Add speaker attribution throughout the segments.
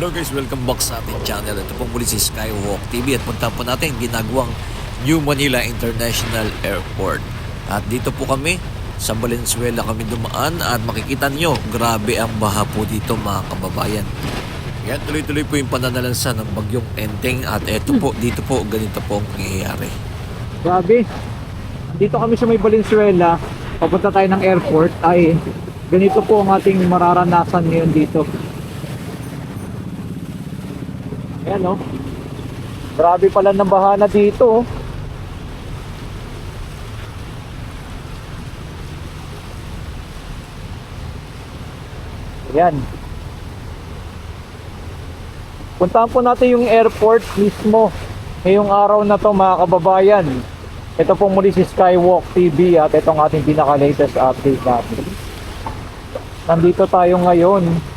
Speaker 1: Hello guys, welcome back sa ating channel. Ito pong muli si Skywalk TV at punta po natin ginagawang New Manila International Airport. At dito po kami sa Valenzuela kami dumaan at makikita nyo, grabe ang baha po dito mga kababayan. Yan, tuloy-tuloy po yung pananalansan ng bagyong Enteng at eto po, dito po, ganito po ang nangyayari.
Speaker 2: Grabe. Dito kami sa may Valenzuela. Papunta tayo ng airport. Ay, ganito po ang ating mararanasan ngayon dito. Ayan o. Grabe pala ng bahana dito oh. Ayan. Puntahan po natin yung airport mismo ngayong araw na to mga kababayan. Ito pong muli si Skywalk TV at itong ating pinaka-latest update natin. Nandito tayo ngayon.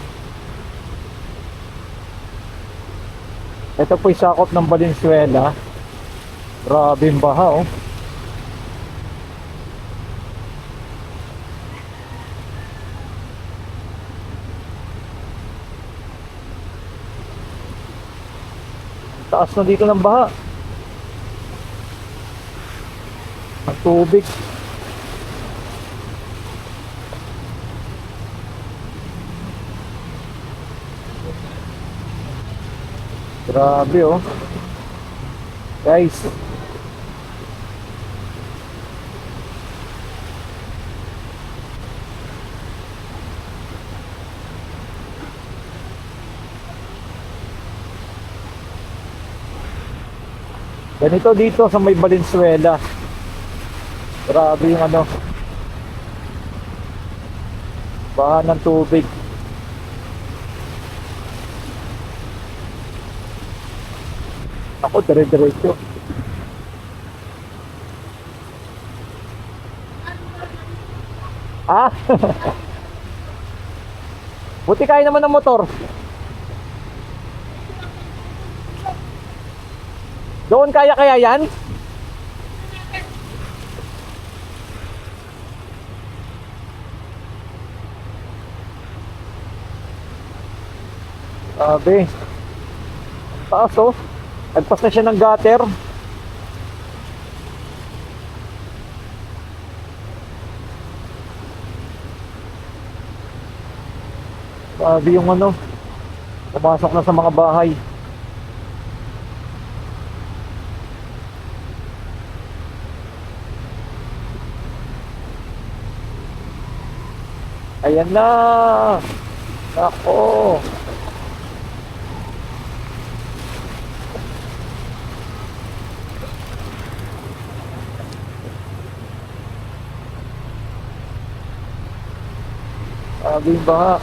Speaker 2: Ito po yung sakop ng Valenzuela. Grabe yung baha oh. Taas na dito ng baha. Ang tubig. Grabe oh. Guys. Ganito dito sa may Valenzuela. Grabe yung ano. Baha ng tubig. Ako, dire-diretso. Ah? Buti kaya naman ng motor. Doon kaya yan? Sabi. Taas oh. Nagpas na siya ng gutter. Sabi yung ano. Pumasok na sa mga bahay. Ayan na. Ako. Sabi yung baha.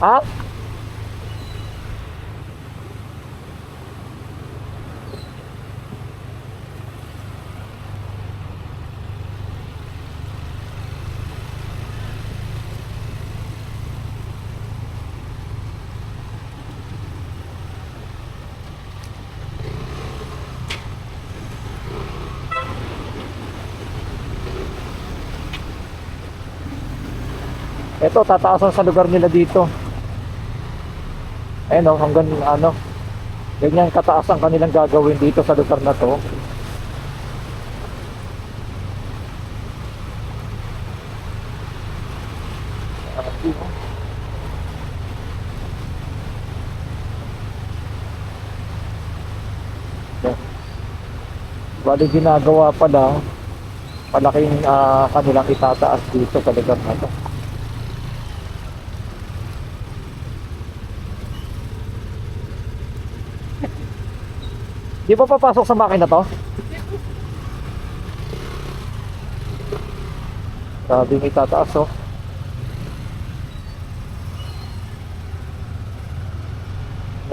Speaker 2: Ha? Ito, tataasan sa lugar nila dito. Ayun o, hanggang ano, ganyan kataas ang kanilang gagawin dito sa lugar na to. Bali ginagawa pa lang, malaking kanilang itataas dito sa lugar na to. Di ba papasok sa makina to? Sabi ng itataas oh.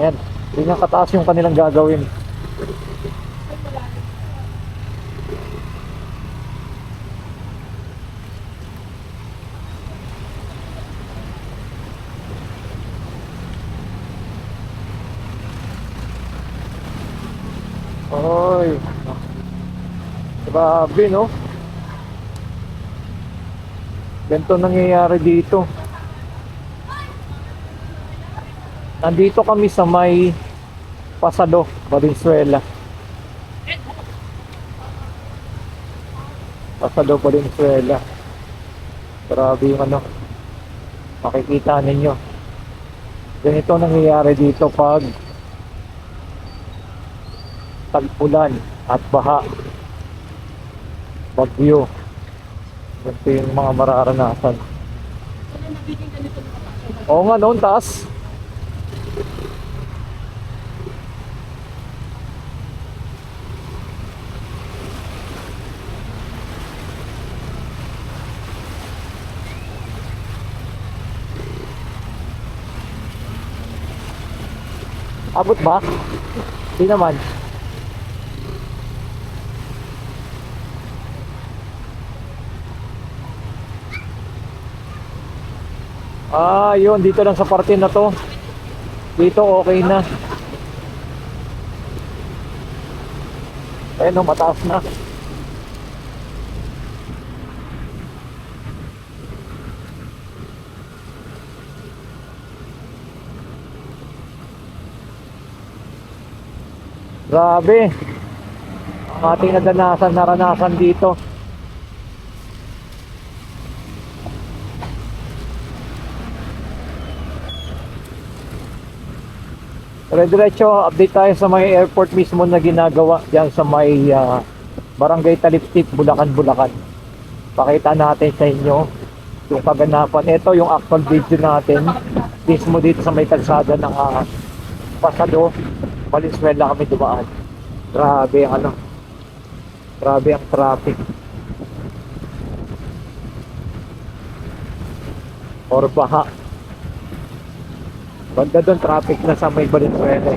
Speaker 2: Yan, yun yung kataas yung kanilang gagawin. Oy, grabe no. Ganito nangyayari dito. Nandito kami sa may Pasado, Valenzuela. Pasado, Valenzuela. Grabe yung ano. Makikita ninyo. Ganito nangyayari dito pag tag-ulan at baha. Bagyo. Ganito yung mga mararanasan. Oo nga noon, taas. Abot ba? Hindi naman. Ah, yun. Dito lang sa parte na to. Dito okay na. Ayun, no, mataas na. Grabe. Ang ating naranasan dito. Diretso, update tayo sa may airport mismo na ginagawa diyan sa may Barangay Taliptip, Bulacan, Bulacan. Pakita natin sa inyo yung kaganapan. Ito yung actual video natin mismo dito sa may kalsada ng Pasado, Valenzuela kami dumaan. Grabe ang ano. Grabe ang traffic. Or baha. Banda doon traffic na sa may Valenzuela.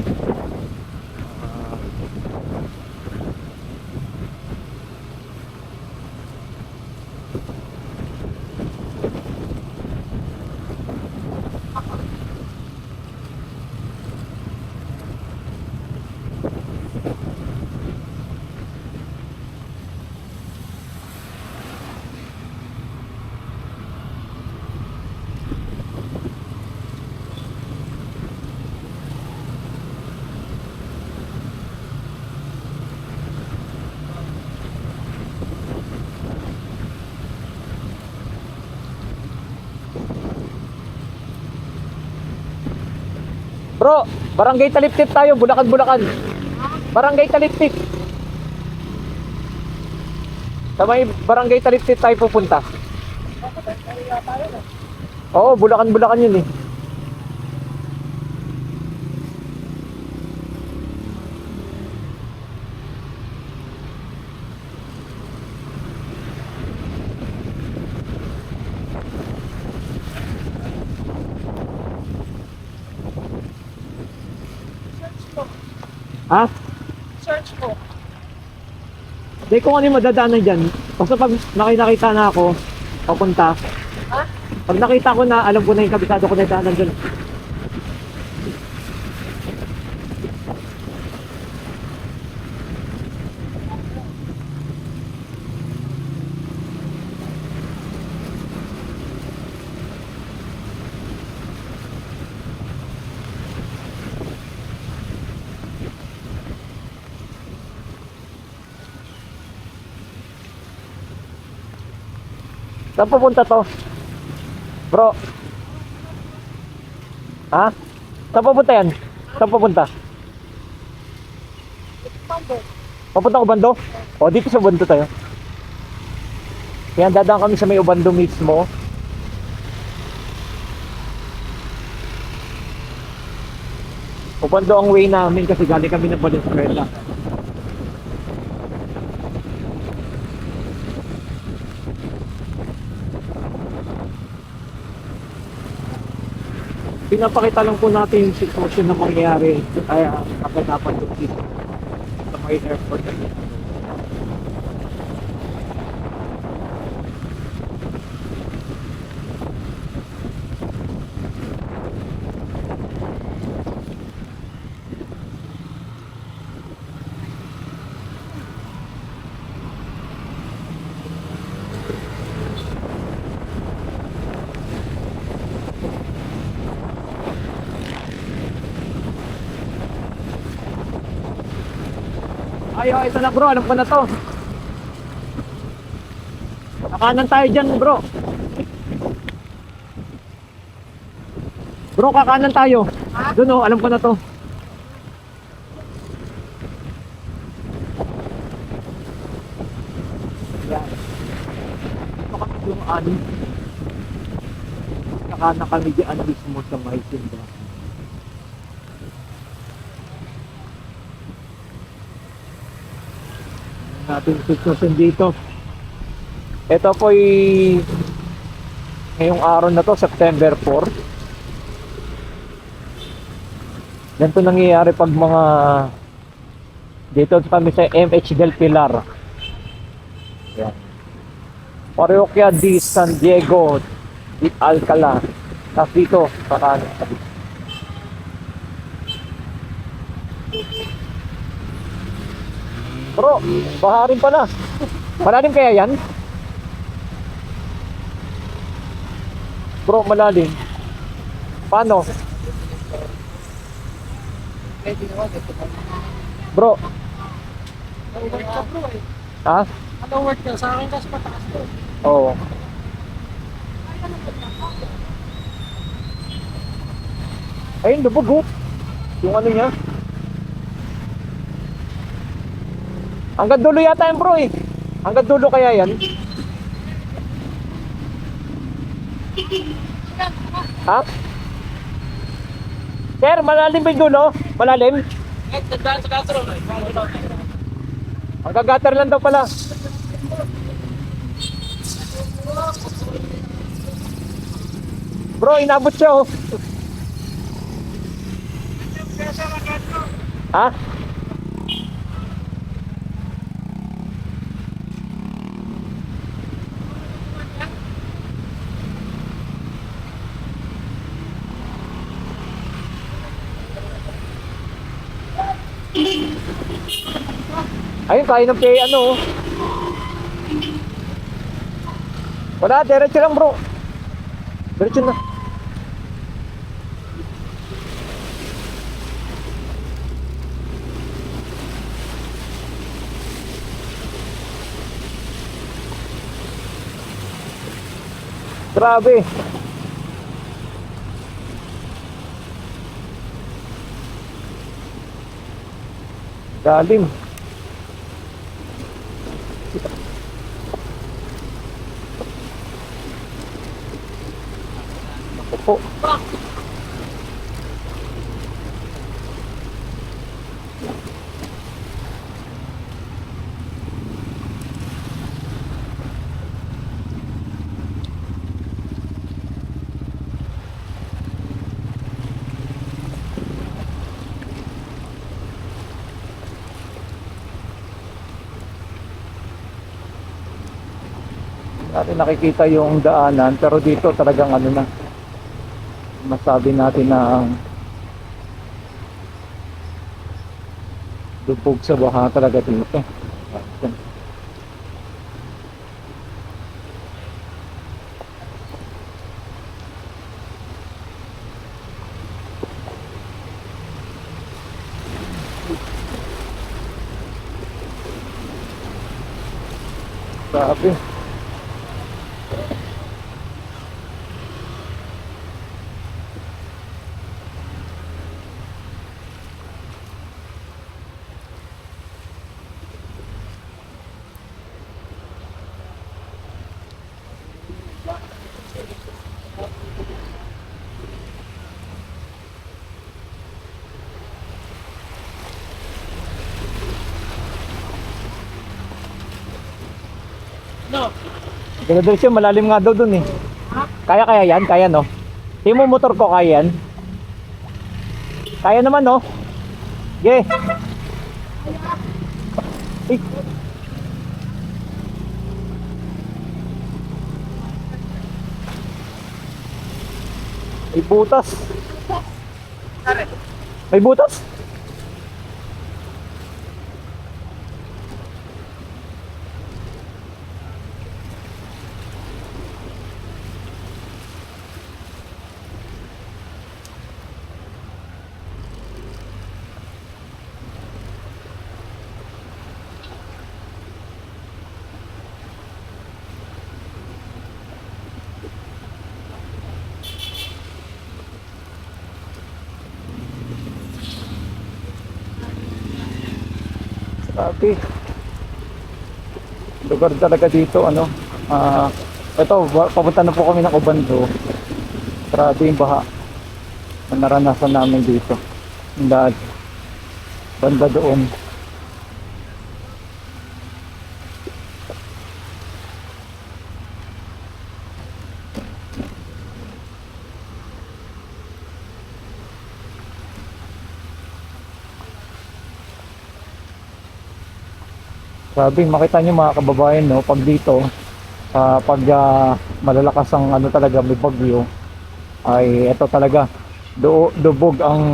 Speaker 2: Bro, Barangay Taliptip tayo, Bulacan, Bulacan. Barangay Taliptip. Sa may Barangay Taliptip tayo pupunta. Oo, Bulacan, Bulacan yun eh. Ha?
Speaker 3: Search mo.
Speaker 2: Hindi kung ano yung madadaanan dyan. Basta pag nakita na ako, papunta.
Speaker 3: Ha?
Speaker 2: Pag nakita ko na, alam ko na yung kabisado ko na yung daanan dyan. Saan pupunta to? Bro. Ha? Saan pupunta yan? Saan pupunta?
Speaker 3: Pando.
Speaker 2: Papunta ko Ubando? O, dito sa Ubando tayo. Kaya dadaan kami sa may Ubando mismo. Ubando ang way namin kasi galing kami ng Valenzuela. Pinapakita lang po natin yung sitwasyon na mangyayari kaya kaganapan doon dito sa may airport. Ay, ito na bro, alam ko na to. Kakanan tayo dyan bro. Bro, kakanan tayo. Doon oh, alam ko na to. Yan. Ito kasi yung ani. Kakanan kami dyan mismo sa may tindahan. Natin sususin dito. Ito po ngayong araw na to, September 4. Ganito nangyayari pag mga dito kami sa MH del Pilar. Yan. Parokya di San Diego di Alcala. Tapos dito, parang bro, baharin pala. Malalim kaya yan? Bro, malalim. Paano? Bro. Ha?
Speaker 3: Ano work ka? Sa akin kasi mataas to.
Speaker 2: Oo. Ayun, lubog oh. Yung ano niya. Hanggang dulo yata yan bro eh. Hanggang dulo kaya yan? Ha? Sir, malalim ba yung dulo? Malalim?
Speaker 3: Eh, tandaan sa katro.
Speaker 2: Hanggang gutter lang daw pala. Bro, inabot siya oh. Ha? Ayun, kain ng pay ano. Wala, diretso lang bro. Diretso na. Grabe. Galing. Ako po. Natin nakikita yung daanan pero dito talagang ano na masabi natin na lubog sa baha talaga dito. Grabe.
Speaker 3: No.
Speaker 2: Diretso, malalim nga daw dun eh. Kaya yan, kaya no. Tingin mo motor ko kaya yan. Kaya naman no. Ge. Eh. May butas. May butas. Grabe. Lugar talaga dito, ano. Ito, papunta na po kami ng Obando. Grabe yung baha na naranasan namin dito. Yung daan. Banda doon. Grabe, makita nyo mga kababayan, no, pag dito, pag malalakas ang ano talaga, may bagyo, ay ito talaga, dubog ang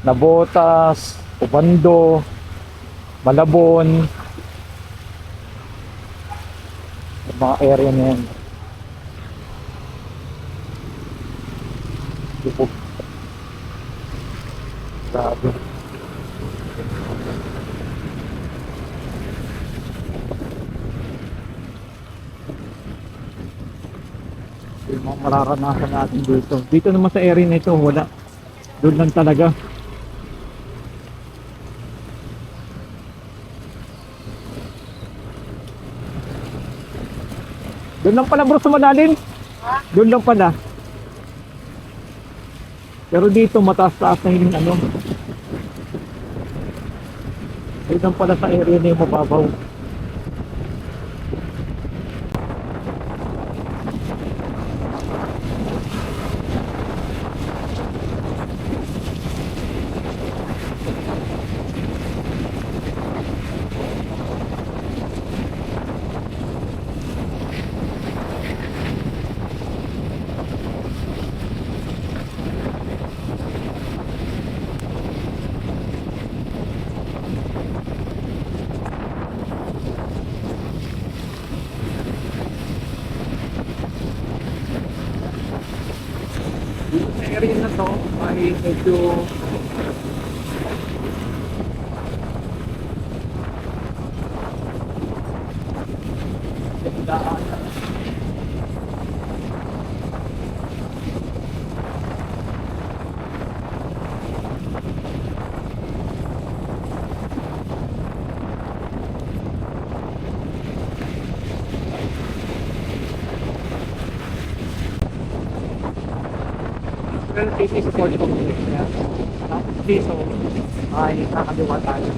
Speaker 2: Nabotas, Ubando, Malabon, yung mga area na yan. Dubog. Grabe. Yung mga mararanasan natin dito. Dito naman sa area na ito, wala. Doon lang talaga. Doon lang pala bro sa malalim. Doon lang pala. Pero dito mataas-taas na yung ano. Doon lang pala sa area na yung mababaw. Sa area na to ay medyo daan. Pero dito sa Port Complex niya. Tapos dito ay nakaliwa tayo.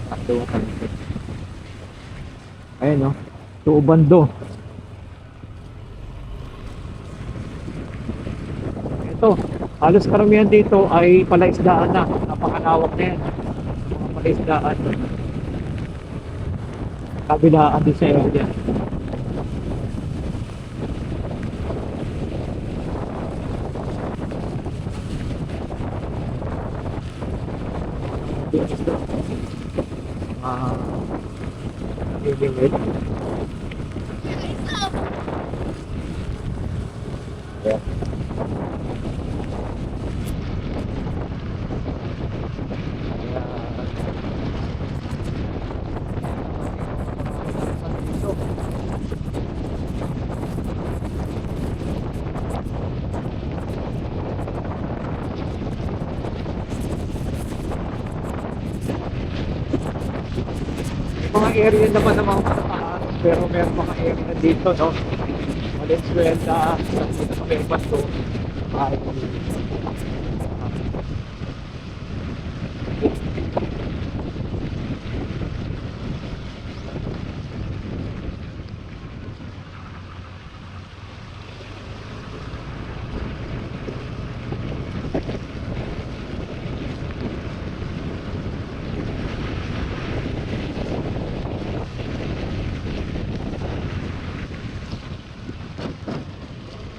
Speaker 2: Nakaliwa tayo. Ayun no. Tuubando. Ito. Halos karamihan dito ay palaisdaan na. Napakalawak na yan. Mga palaisdaan. Kabilaan din sa area. Namimingwit. Yeah. Mga area naman ng mga mataas, pero meron mga area dito, no? Valenzuela, dito sa may bato, ay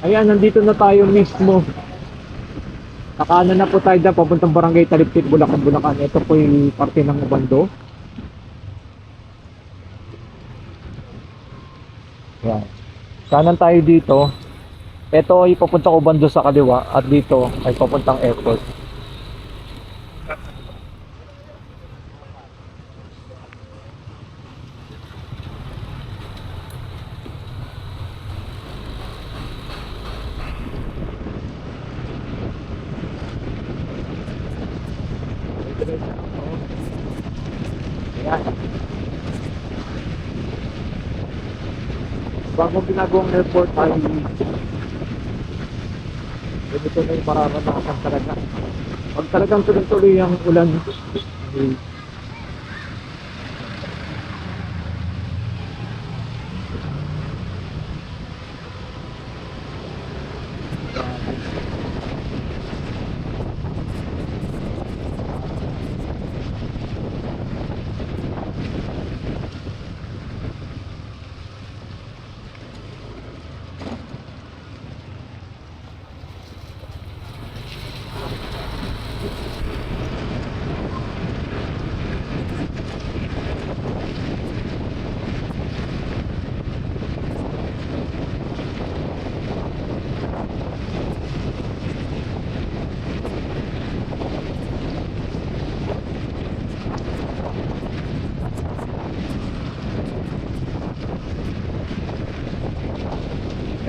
Speaker 2: ayan, nandito na tayo mismo. Nakaano na po tayo dyan, papuntang Barangay Taliptip, Bulacan, Bulacan. Ito po yung parte ng Ubando. Ayan. Kanan tayo dito. Ito ay papuntang Ubando sa kaliwa at dito ay papuntang airport. Ayan. Bago ginagawang airport ay ganito na yung mararanasan talaga. Pag talagang tuloy-tuloy ang ulan, ay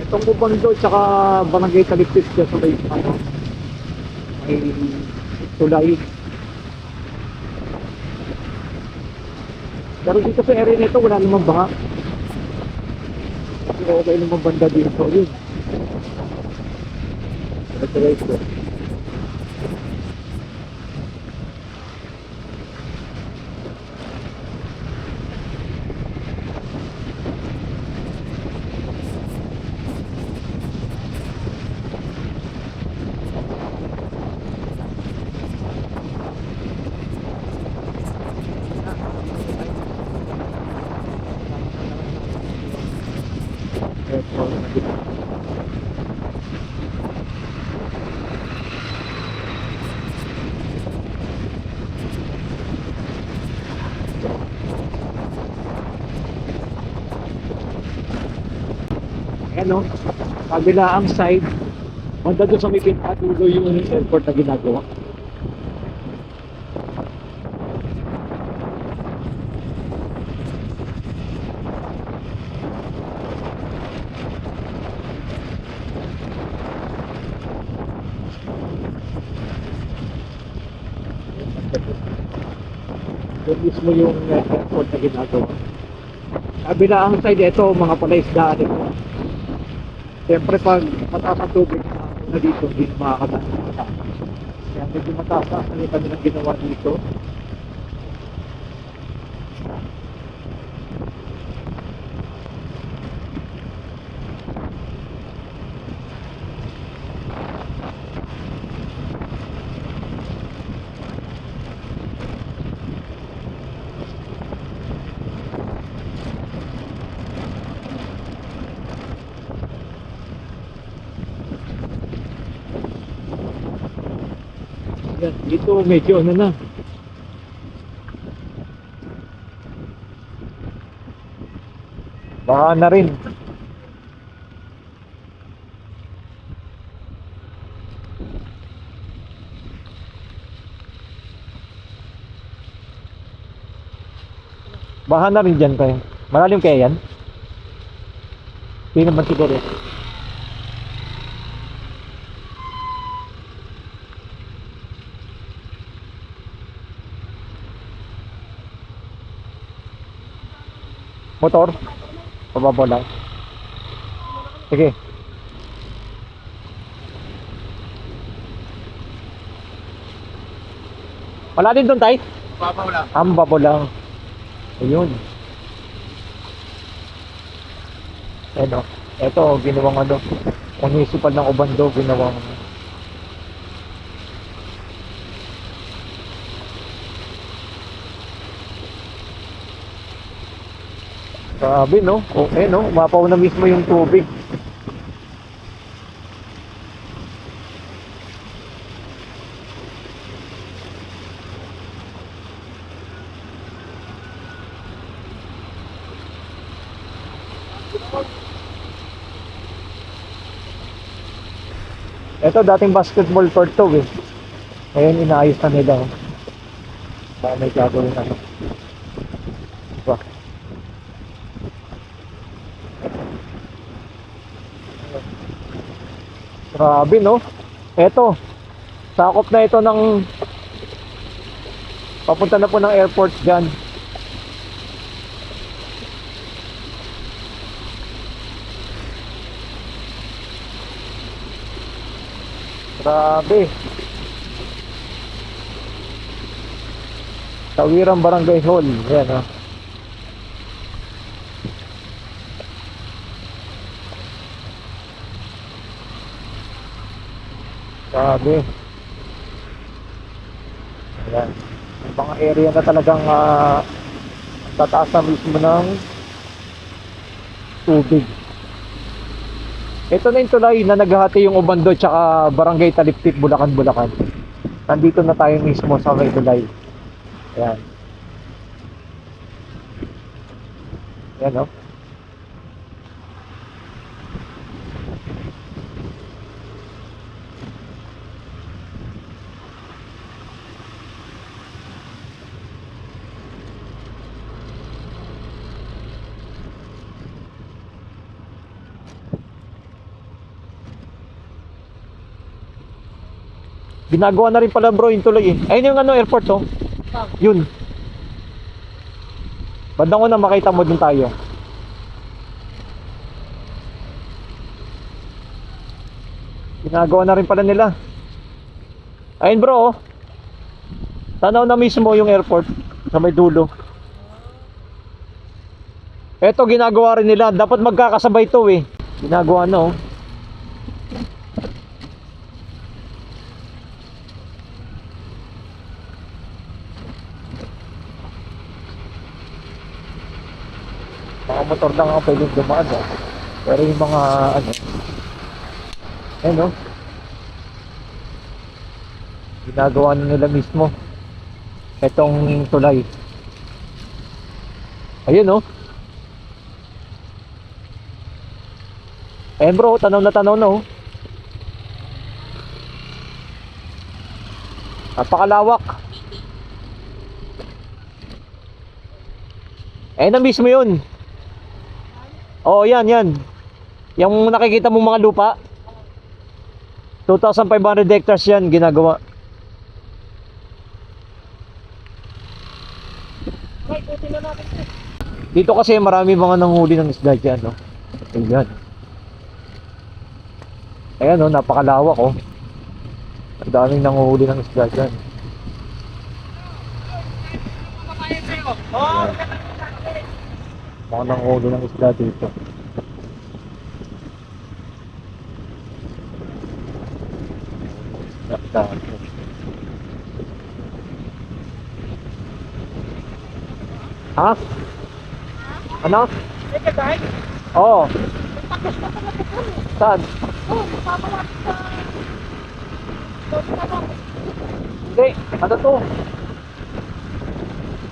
Speaker 2: itong Bubando tsaka Barangay Talipis dyan sa may may tulay. Pero dito sa area nito wala namang baha. Kasi okay namang banda dito. Yun. Ito. Ano, kabilaang side, banda doon sa may pinatuloy yung airport na ginagawa. Doon mismo yung airport na ginagawa. Kabilaang side, ito, mga palaisdaan ito. Siyempre pag mataas ang tubig na dito, hindi makakadaan. Kaya medyo mataas ang kami ng ginawa dito. Yan, dito medyo ano na. Baka na rin. Baha na rin dyan kayo. Malalim kaya yan? Hindi naman siguro. Motor? Pababa lang. Sige. Wala din doon, tay?
Speaker 3: Babaw lang.
Speaker 2: Mababaw lang. Ayun. Ano? Ito, ginawang ano. Municipal ng Obando, ginawang grabe, no? Okay, no? Umapaw na mismo yung tubig. Ito, dating basketball court to, eh. Ngayon, inaayos na nila. Baka may gagawin na. Diba? Grabe, no? Eto, sakop na ito ng papunta na po ng airport dyan. Grabe. Tawirang Barangay Hall. Yan oh. Grabe. Ayan. Yung mga area na talagang tataas na mismo ng tubig. Ito na yung tulay na naghahati yung Ubando tsaka Barangay Taliptip, Bulacan, Bulacan. Nandito na tayo mismo sa may tulay. Ayan. Ayan o. Ginagawa na rin pala bro yung tulay eh. Ayun yung airport oh. Yun. Bandang ko na makita mo dun tayo. Ginagawa na rin pala nila. Ayun bro oh. Tanaw na mismo yung airport sa may dulo. Eto ginagawa rin nila. Dapat magkakasabay to eh. Ginagawa na oh. Mga motor lang ang pwedeng dumaan oh. Pero yung mga ayun oh. Ginagawa na nila mismo etong tulay. Ayun oh. Ayun bro, tanaw na oh. Napakalawak. Ayun na mismo yun. Oo, yan. Yung nakikita mong mga lupa. 2,500 hectares yan ginagawa. Dito kasi marami mga nanghuli ng isda dyan, no? Ayan. Ayan, no? Napakalawak, oh. Ang daming nanghuli ng isda dyan. Ayan. Mga nanghuli ng isda dito. Ha? Ano? Oo. Saan? Hindi, ano to?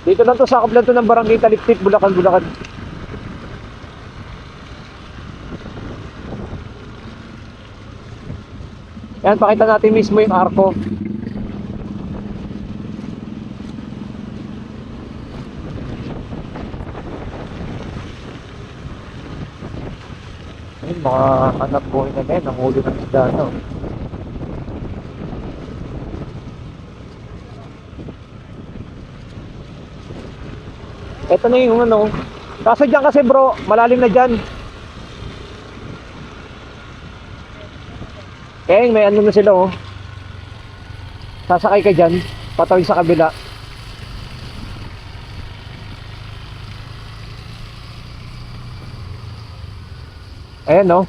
Speaker 2: Dito lang to, sakop lang to ng Barangay Taliptip, Bulacan, Bulacan. Yan, pakita natin mismo yung arko. Ayun, mga anak buhay na yan, ang ulo ng isda, no? Ito na yung ano. Kaso dyan kasi bro, malalim na dyan. Kaya may ano na sila oh. Sasakay ka dyan, patawid sa kabila. Ayan oh.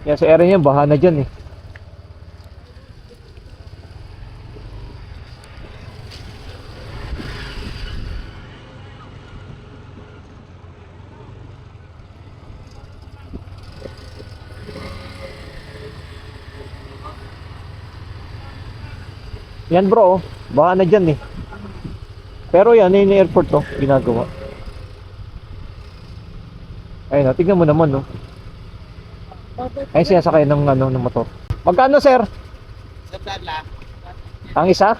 Speaker 2: Yan sa area niya, baha na dyan eh. Yan bro, baka na dyan eh. Pero yan, yung airport to, ginagawa. Ayun, tignan mo naman no. Ayun siya sakay ng ng motor. Magkano sir?
Speaker 3: $100
Speaker 2: Ang isa?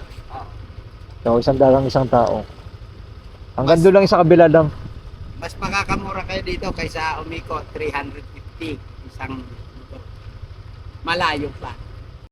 Speaker 2: So, $100 ang isang tao. Hanggang doon lang sa kabila lang.
Speaker 3: Mas makakamura kayo dito kaysa umiko, 350 isang motor. Malayo pa.